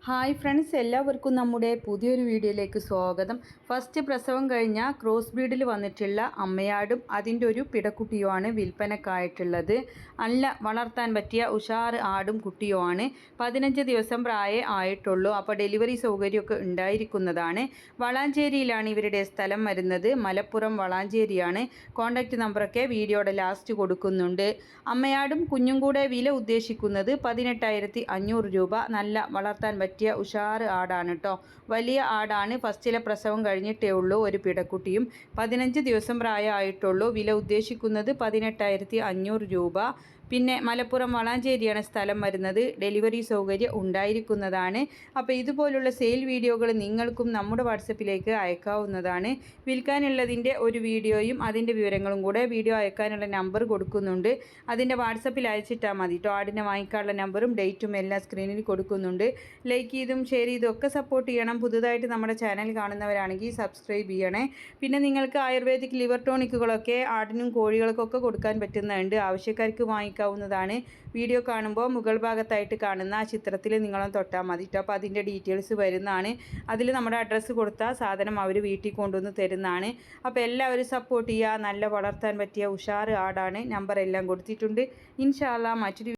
Hi friends, എല്ലാവർക്കും നമ്മുടെ പുതിയൊരു വീഡിയോയിലേക്ക് സ്വാഗതം. ഫസ്റ്റ് പ്രസവം കഴിഞ്ഞ ക്രോസ് ബ്രീഡിൽ വന്നിട്ടുള്ള അമ്മയാടും അതിൻ്റെ ഒരു പിടക്കുട്ടിയുമാണ് വിൽപ്പനക്കായിട്ടുള്ളത്. നല്ല വളർത്താൻ പറ്റിയ ഉഷാർ ആടും കുട്ടിയുമാണ്. 15 ദിവസം പ്രായം ആയിട്ടുള്ളൂ. അപ്പോൾ ഡെലിവറി സൗകര്യമൊക്കെ ഉണ്ടായിരിക്കുന്നതാണ്. വളാഞ്ചേരിയിലാണ് ഇവരുടെ സ്ഥലം വരുന്നത്. മലപ്പുറം വളാഞ്ചേരിയാണ്. കോൺടാക്റ്റ് നമ്പറൊക്കെ വീഡിയോയുടെ ലാസ്റ്റ് കൊടുക്കുന്നുണ്ട്. അമ്മയാടും കുഞ്ഞും കൂടെ വില ഉദ്ദേശിക്കുന്നത് 18,500 രൂപ. നല്ല വളർത്താൻ പറ്റിയ ഉഷാർ ആടാണ് കേട്ടോ. വലിയ ആടാണ്. ഫസ്റ്റിലെ പ്രസവം കഴിഞ്ഞിട്ടേ ഉള്ളൂ. ഒരു പിടക്കുട്ടിയും 15 ദിവസം പ്രായമായിട്ടുള്ളൂ. വില ഉദ്ദേശിക്കുന്നത് 18,500 രൂപ. പിന്നെ മലപ്പുറം വളാഞ്ചേരിയാണ് സ്ഥലം വരുന്നത്. ഡെലിവറി സൗകര്യം ഉണ്ടായിരിക്കുന്നതാണ്. അപ്പോൾ ഇതുപോലുള്ള സെയിൽ വീഡിയോകൾ നിങ്ങൾക്കും നമ്മുടെ വാട്സപ്പിലേക്ക് അയക്കാവുന്നതാണ്. വിൽക്കാനുള്ളതിൻ്റെ ഒരു വീഡിയോയും അതിൻ്റെ വിവരങ്ങളും കൂടെ വീഡിയോ അയക്കാനുള്ള നമ്പർ കൊടുക്കുന്നുണ്ട്. അതിൻ്റെ വാട്സപ്പിൽ അയച്ചിട്ടാൽ മതി കേട്ടോ. ആടിനെ വാങ്ങിക്കാനുള്ള നമ്പറും ഡേറ്റും എല്ലാം സ്ക്രീനിൽ കൊടുക്കുന്നുണ്ട്. ലൈക്ക് ചെയ്തും ഷെയർ ചെയ്തും ഒക്കെ സപ്പോർട്ട് ചെയ്യണം. പുതുതായിട്ട് നമ്മുടെ ചാനൽ കാണുന്നവരാണെങ്കിൽ സബ്സ്ക്രൈബ് ചെയ്യണേ. പിന്നെ നിങ്ങൾക്ക് ആയുർവേദിക് ലിവർ ടോണിക്കുകളൊക്കെ ആടിനും കോഴികൾക്കൊക്കെ കൊടുക്കാൻ പറ്റുന്നുണ്ട്. ആവശ്യക്കാർക്ക് വാങ്ങിക്കാവുന്നതാണ്. വീഡിയോ കാണുമ്പോൾ മുകൾ ഭാഗത്തായിട്ട് കാണുന്ന ആ ചിത്രത്തിൽ നിങ്ങളൊന്ന് തൊട്ടാൽ മതി കേട്ടോ. അപ്പോൾ അതിൻ്റെ ഡീറ്റെയിൽസ് വരുന്നതാണ്. അതിൽ നമ്മുടെ അഡ്രസ്സ് കൊടുത്താൽ സാധനം അവർ വീട്ടിൽ കൊണ്ടുവന്ന് തരുന്നതാണ്. അപ്പോൾ എല്ലാവരും സപ്പോർട്ട് ചെയ്യുക. നല്ല വളർത്താൻ പറ്റിയ ഉഷാർ ആടാണ്. നമ്പർ എല്ലാം കൊടുത്തിട്ടുണ്ട്. ഇൻഷാ അല്ലാഹ് മറ്റൊരു